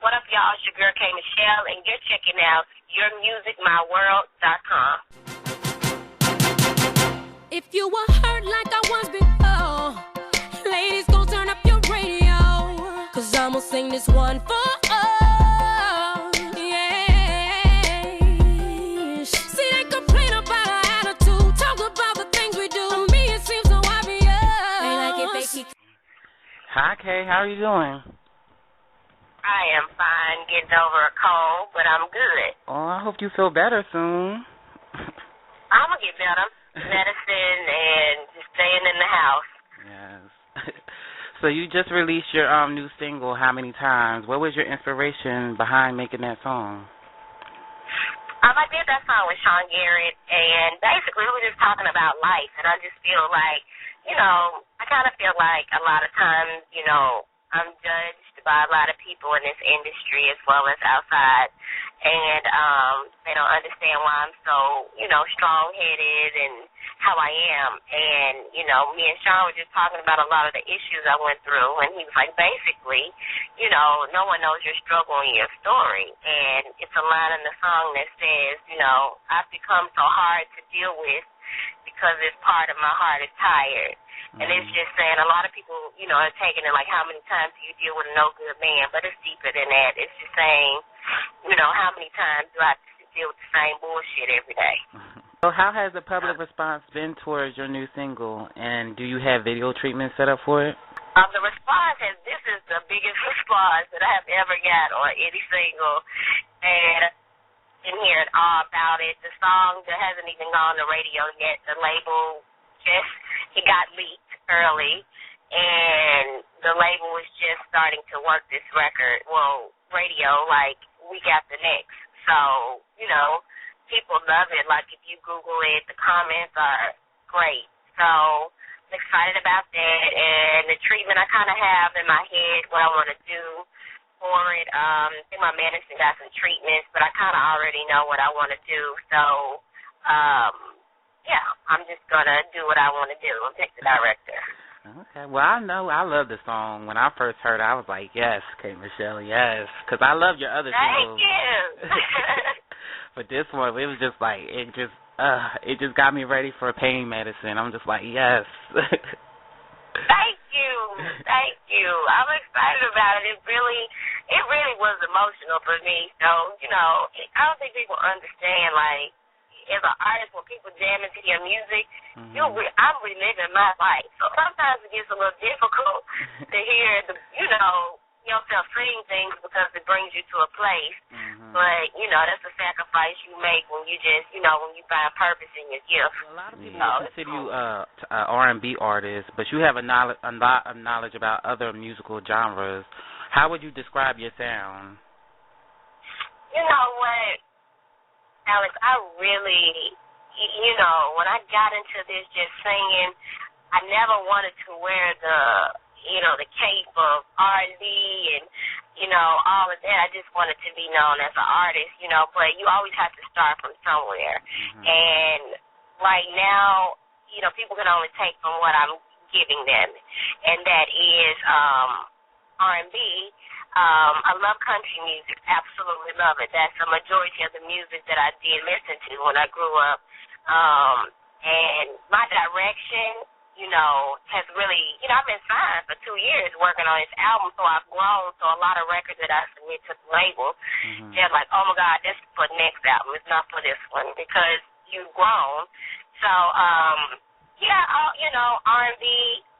What up, y'all? It's your girl, K.Michelle, and you're checking out YourMusicMyWorld.com. If you were hurt like I was before, ladies, go turn up your radio, 'cause I'ma sing this one for all. Yes. See, they complain about our attitude, talk about the things we do. To me, it seems so obvious. They like it, they keep. Hi, Kay. How are you doing? I am fine, getting over a cold, but I'm good. Oh, I hope you feel better soon. I'm going to get better. Medicine and just staying in the house. Yes. So you just released your new single, How Many Times. What was your inspiration behind making that song? I did that song with Sean Garrett, and basically we were just talking about life, and I just feel like, I kind of feel like a lot of times, I'm judged by a lot of people in this industry as well as outside, and they don't understand why I'm so, strong-headed and how I am. And, me and Sean were just talking about a lot of the issues I went through, and he was like, basically, no one knows your struggle and your story. And it's a line in the song that says, I've become so hard to deal with because this part of my heart is tired. And it's just saying a lot of people, are taking it like, how many times do you deal with a no-good man? But it's deeper than that. It's just saying, how many times do I have to deal with the same bullshit every day? So how has the public response been towards your new single, and do you have video treatment set up for it? The response this is the biggest response that I have ever got on any single, and been hearing all about it. The song that hasn't even gone on the radio yet, the label it got leaked early, and the label was just starting to work this record, radio, like week after next. So, people love it. Like, if you Google it, the comments are great. So, I'm excited about that, and the treatment I kind of have in my head, what I want to do for it. I think my medicine got some treatments, but I kind of already know what I want to do. So, I'm just going to do what I want to do and pick the director. Okay. Well, I love the song. When I first heard it, I was like, yes, K.Michelle, yes. Because I love your other singles. Thank you. But this one, it was just like, it just got me ready for pain medicine. I'm just like, yes. Thank you. Thank you. I'm excited about it. It really was emotional for me. So, I don't think people understand, like, as an artist, when people jam into your music, I'm reliving my life. So sometimes it gets a little difficult to hear yourself sing things because it brings you to a place. But, that's a sacrifice you make when you just, when you find purpose in your gift. A lot of people consider you an R&B artist, but you have a lot of knowledge about other musical genres. How would you describe your sound? You know what, Alex, I really, when I got into this just singing, I never wanted to wear the cape of R&B and, all of that. I just wanted to be known as an artist, but you always have to start from somewhere. And right now, people can only take from what I'm giving them, and that is R&B. I love country music, absolutely love it. That's the majority of the music that I did listen to when I grew up. And my direction, has really, I've been signed for 2 years working on this album, so I've grown. So a lot of records that I submit to the label, they're like, oh my God, this is for the next album. It's not for this one because you've grown. So, R&B,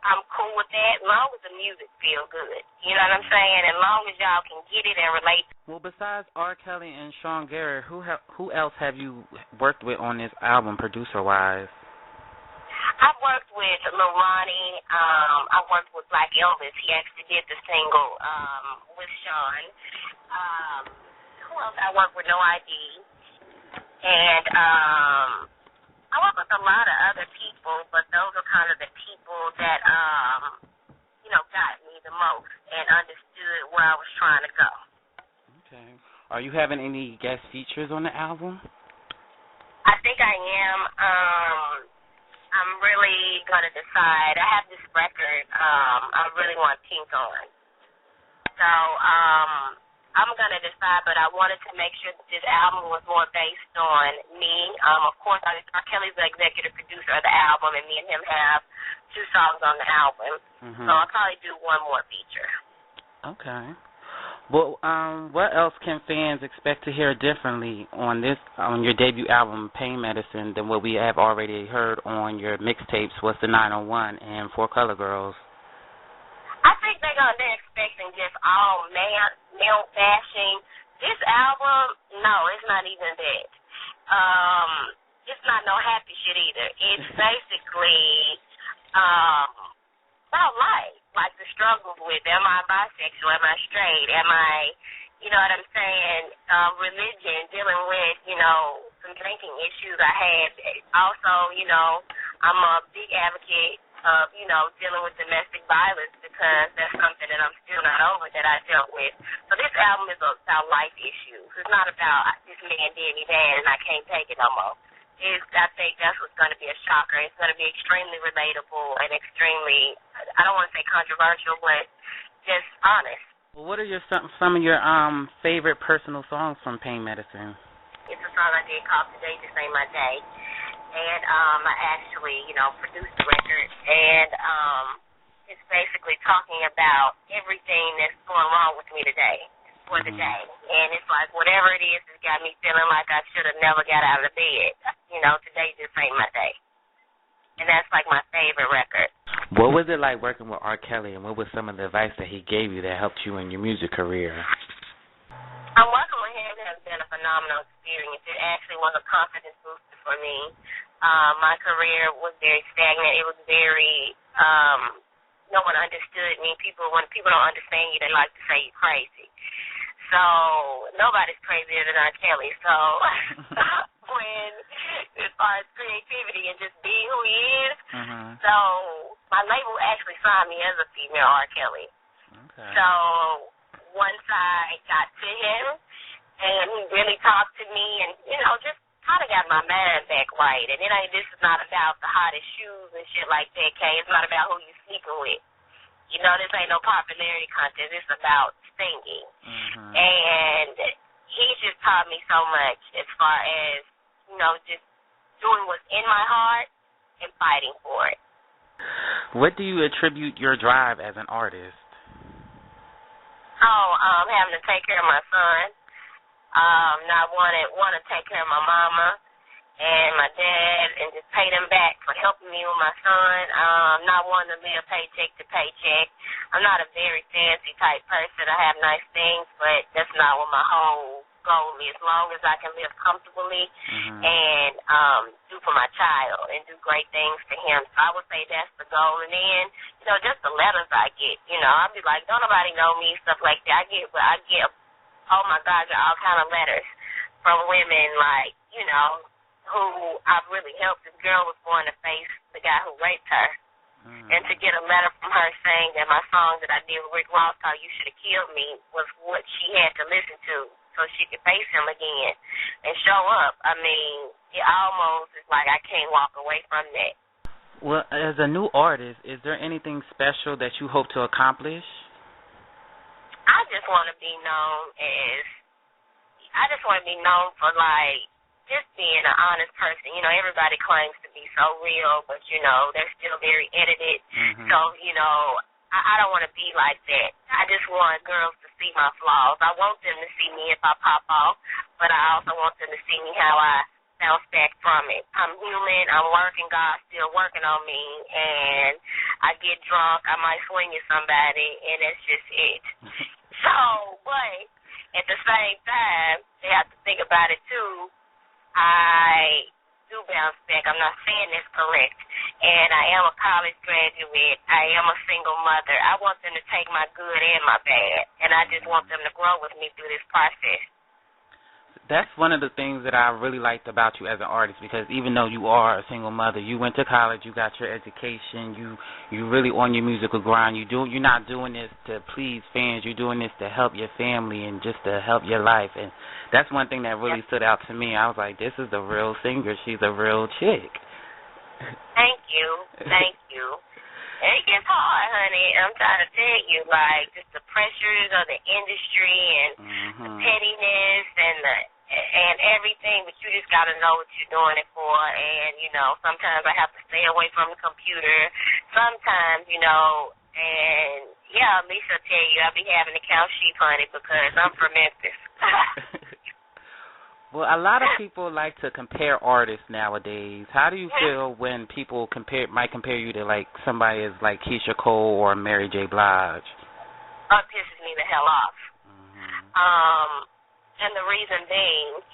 I'm cool with that, as long as the music feels good. You know what I'm saying? As long as y'all can get it and relate. Well, besides R.Kelly and Sean Garrett, who else have you worked with on this album, producer-wise? I've worked with Lil Ronnie. I've worked with Black Elvis. He actually did the single with Sean. Who else? I worked with No ID. And I work with a lot of other people, but those are kind of the people that, got me the most and understood where I was trying to go. Okay. Are you having any guest features on the album? I think I am. I'm really going to decide. I have this record I really want Pink on. So I'm competitive side, but I wanted to make sure that this album was more based on me. Of course, R.Kelly's the executive producer of the album, and me and him have 2 songs on the album. So I'll probably do one more feature. Okay. Well, what else can fans expect to hear differently on your debut album, Pain Medicine, than what we have already heard on your mixtapes, What's the 901 and 4 Color Girls? I think they're expecting just all male bashing. This album, no, it's not even that. It's not no happy shit either. It's basically about life, like the struggles with, am I bisexual, am I straight, am I, you know what I'm saying, religion, dealing with, you know, some drinking issues I had. Also, you know, I'm a big advocate of, you know, dealing with domestic violence because that's something that I'm still not over that I dealt with. So this album is about life issues. It's not about this man did me bad and I can't take it no more. I think that's what's going to be a shocker. It's going to be extremely relatable and extremely, I don't want to say controversial, but just honest. Well, what are some of your favorite personal songs from Pain Medicine? It's a song I did called Today Just Ain't My Day. And I actually, you know, produced the record, and it's basically talking about everything that's going wrong with me today, for the day. And it's like whatever it is that's got me feeling like I should have never got out of the bed. You know, today just ain't my day. And that's like my favorite record. What was it like working with R.Kelly, and what was some of the advice that he gave you that helped you in your music career? Working with him has been a phenomenal experience. It actually was a confidence booster for me. My career was very stagnant. It was very, no one understood me. When people don't understand you, they like to say you're crazy. So nobody's crazier than R.Kelly. So as far as creativity and just being who he is, so my label actually signed me as a female R.Kelly. Okay. So once I got to him, and he really talked to me, and, you know, just kind of got my mind back right. And this is not about the hottest shoes and shit like that, Kay. It's not about who you sleeping with. You know, this ain't no popularity contest. It's about singing. And he just taught me so much as far as, you know, just doing what's in my heart and fighting for it. What do you attribute your drive as an artist? Having to take care of my son. Not want to take care of my mama and my dad and just pay them back for helping me with my son. Not wanting to live paycheck to paycheck. I'm not a very fancy type person. I have nice things, but that's not what my whole goal is. As long as I can live comfortably and do for my child and do great things for him. So I would say that's the goal. And then, you know, just the letters I get. You know, I'll be like, don't nobody know me, stuff like that. I get, oh my God, all kind of letters from women like, you know, who I've really helped. This girl was going to face the guy who raped her. And to get a letter from her saying that my song that I did with Rick Ross called You Should Have Killed Me was what she had to listen to so she could face him again and show up. I mean, it almost is like I can't walk away from that. Well, as a new artist, is there anything special that you hope to accomplish? I just want to be known for, like, just being an honest person. You know, everybody claims to be so real, but, you know, they're still very edited. So, you know, I don't want to be like that. I just want girls to see my flaws. I want them to see me if I pop off, but I also want them to see me how I bounce back from it. I'm human. I'm working. God's still working on me, and I get drunk. I might swing at somebody, and that's just it. So, but at the same time, they have to think about it, too. I do bounce back. I'm not saying that's correct. And I am a college graduate. I am a single mother. I want them to take my good and my bad, and I just want them to grow with me through this process. That's one of the things that I really liked about you as an artist, because even though you are a single mother, you went to college, you got your education, you really on your musical grind. You're not doing this to please fans. You're doing this to help your family and just to help your life. And that's one thing that really stood out to me. I was like, this is a real singer. She's a real chick. Thank you. Thank you. And it gets hard, honey. I'm trying to tell you, like, just the pressures of the industry and pettiness and everything, but you just got to know what you're doing it for. And, you know, sometimes I have to stay away from the computer. Sometimes, you know, and, yeah, Lisa will tell you I be having to count sheep, honey, because I'm from Memphis. Well, a lot of people like to compare artists nowadays. How do you feel when people might compare you to, like, somebody as like Keisha Cole or Mary J. Blige? It pisses me the hell off. And the reason being,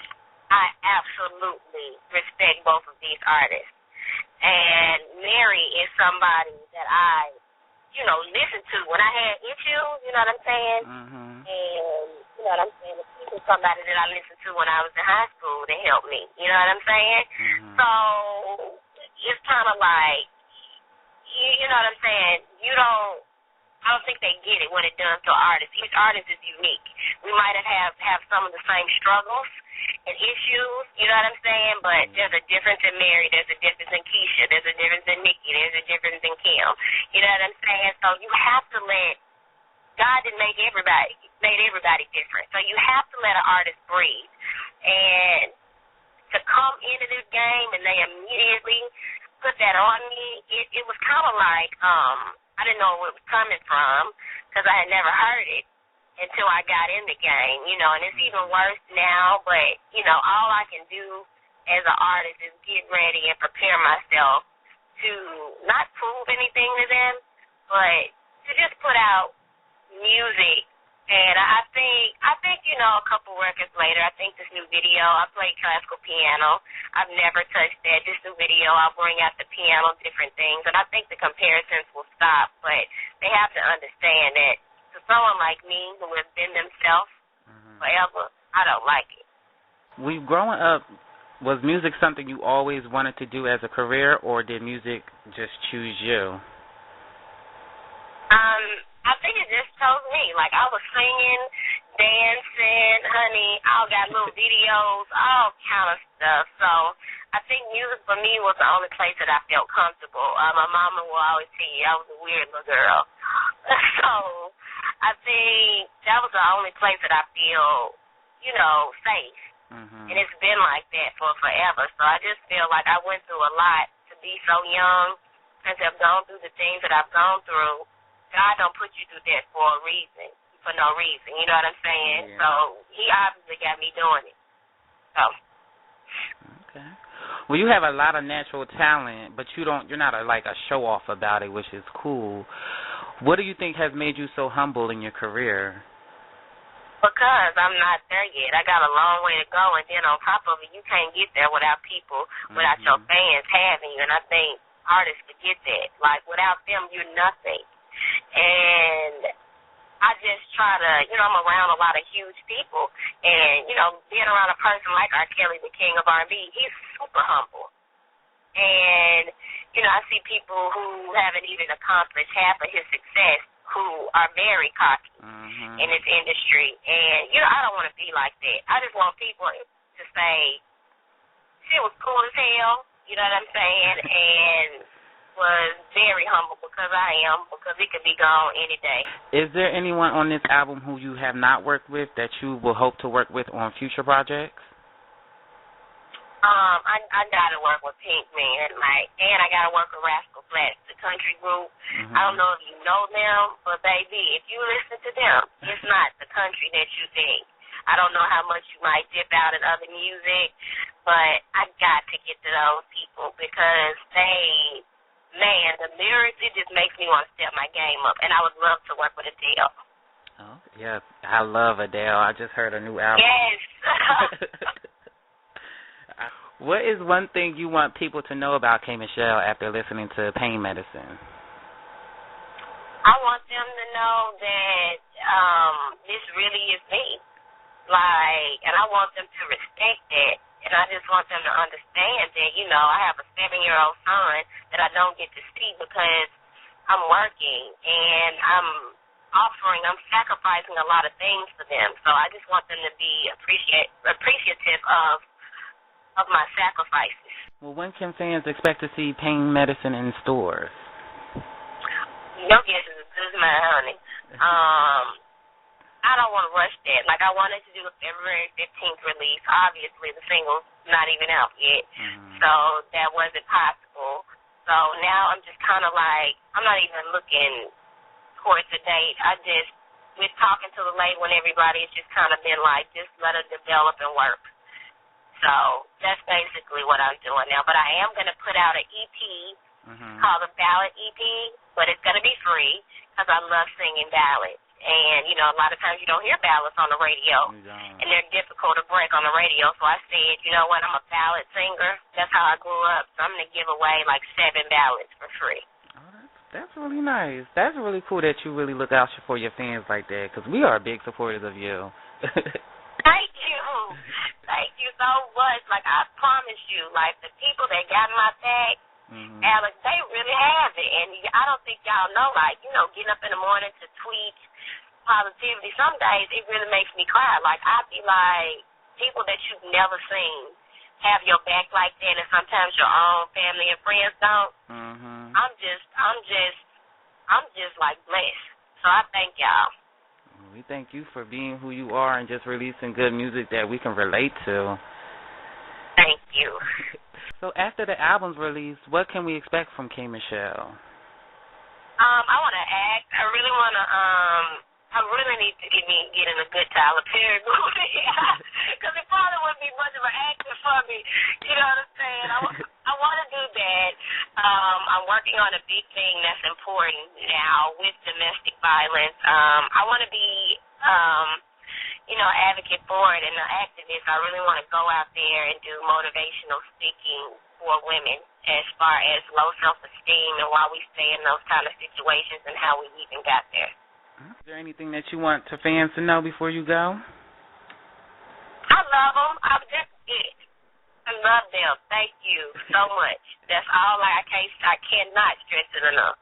I absolutely respect both of these artists. And Mary is somebody that I, you know, listen to when I had issues, you know what I'm saying? And, you know what I'm saying? She's somebody that I listened to when I was in high school to help me, you know what I'm saying? So it's kind of like, you know what I'm saying? I don't think they get it when it does to artists. Each artist is unique. We might have some of the same struggles and issues, you know what I'm saying? But there's a difference in Mary. There's a difference in Keisha. There's a difference in Nikki. There's a difference in Kim. You know what I'm saying? So you have to let God didn't make everybody, made everybody different. So you have to let an artist breathe. And to come into this game and they immediately put that on me, it was kind of like, I didn't know where it was coming from because I had never heard it until I got in the game, you know, and it's even worse now. But, you know, all I can do as an artist is get ready and prepare myself to not prove anything to them, but to just put out music. And I think, you know, a couple records later, I think this new video, I play classical piano. I've never touched that. This new video, I'll bring out the piano, different things. And I think the comparisons will stop. But they have to understand that to someone like me who has been themselves forever, I don't like it. When growing up, was music something you always wanted to do as a career, or did music just choose you? I think it just chose me. Like, I was singing, dancing, honey. I got little videos, all kind of stuff. So I think music for me was the only place that I felt comfortable. My mama will always tell you I was a weird little girl. So I think that was the only place that I feel, you know, safe. And it's been like that for forever. So I just feel like I went through a lot to be so young and to have gone through the things that I've gone through. God don't put you through that for a reason, for no reason. You know what I'm saying? Yeah. So he obviously got me doing it. So. Okay. Well, you have a lot of natural talent, but you're not like a show off about it, which is cool. What do you think has made you so humble in your career? Because I'm not there yet. I got a long way to go, and then on top of it, you can't get there without people, without your fans having you. And I think artists forget that. Like, without them, you're nothing. And I just try to, you know, I'm around a lot of huge people. And, you know, being around a person like R.Kelly, the king of R&B, he's super humble. And, you know, I see people who haven't even accomplished half of his success who are very cocky in this industry. And, you know, I don't want to be like that. I just want people to say, she was cool as hell, you know what I'm saying? And was very humble because I am, because it could be gone any day. Is there anyone on this album who you have not worked with that you will hope to work with on future projects? I gotta work with Pink Man, and I gotta work with Rascal Flatts, the country group. I don't know if you know them, but baby, if you listen to them, it's not the country that you think. I don't know how much you might dip out in other music, but I got to get to those people because they, man, the lyrics, it just makes me want to step my game up, and I would love to work with Adele. Oh, yeah, I love Adele. I just heard a new album. Yes. What is one thing you want people to know about K.Michelle after listening to Pain Medicine? I want them to know that this really is me. Like, and I want them to respect that. And I just want them to understand that, you know, I have a 7-year-old son that I don't get to see because I'm working and I'm sacrificing a lot of things for them. So I just want them to be appreciative of my sacrifices. Well, when can fans expect to see Pain Medicine in stores? Your guess is as good as mine, honey. I don't want to rush that. Like, I wanted to do a February 15th release. Obviously, the single's not even out yet, so that wasn't possible. So now I'm just kind of like, I'm not even looking towards the date. With talking to the label and everybody, it's just kind of been like, just let it develop and work. So that's basically what I'm doing now. But I am going to put out an EP called a ballad EP, but it's going to be free because I love singing ballads. And, you know, a lot of times you don't hear ballads on the radio, and they're difficult to break on the radio. So I said, you know what, I'm a ballad singer. That's how I grew up. So I'm going to give away like 7 ballads for free. Oh, that's really nice. That's really cool that you really look out for your fans like that, because we are big supporters of you. Thank you. Thank you so much. Like, I promise you, like, the people that got my back, Alex, they really have it. And I don't think y'all know, like, you know, getting up in the morning to tweet positivity, some days it really makes me cry. Like, I'd be like, people that you've never seen have your back like that, and sometimes your own family and friends don't. I'm just like blessed. So I thank y'all. We thank you for being who you are and just releasing good music that we can relate to. Thank you. So after the album's released, what can we expect from K.Michelle? I want to act. I really need to get in a good Tyler Perry movie, because it probably wouldn't be much of an actor for me. You know what I'm saying? I want to do that. I'm working on a big thing that's important now with domestic violence. I want to be, advocate for it and an activist. I really want to go out there and do motivational speaking for women as far as low self-esteem and why we stay in those kind of situations and how we even got there. Is there anything that you want to fans to know before you go? I love them. I love them. Thank you so much. That's all. I cannot stress it enough.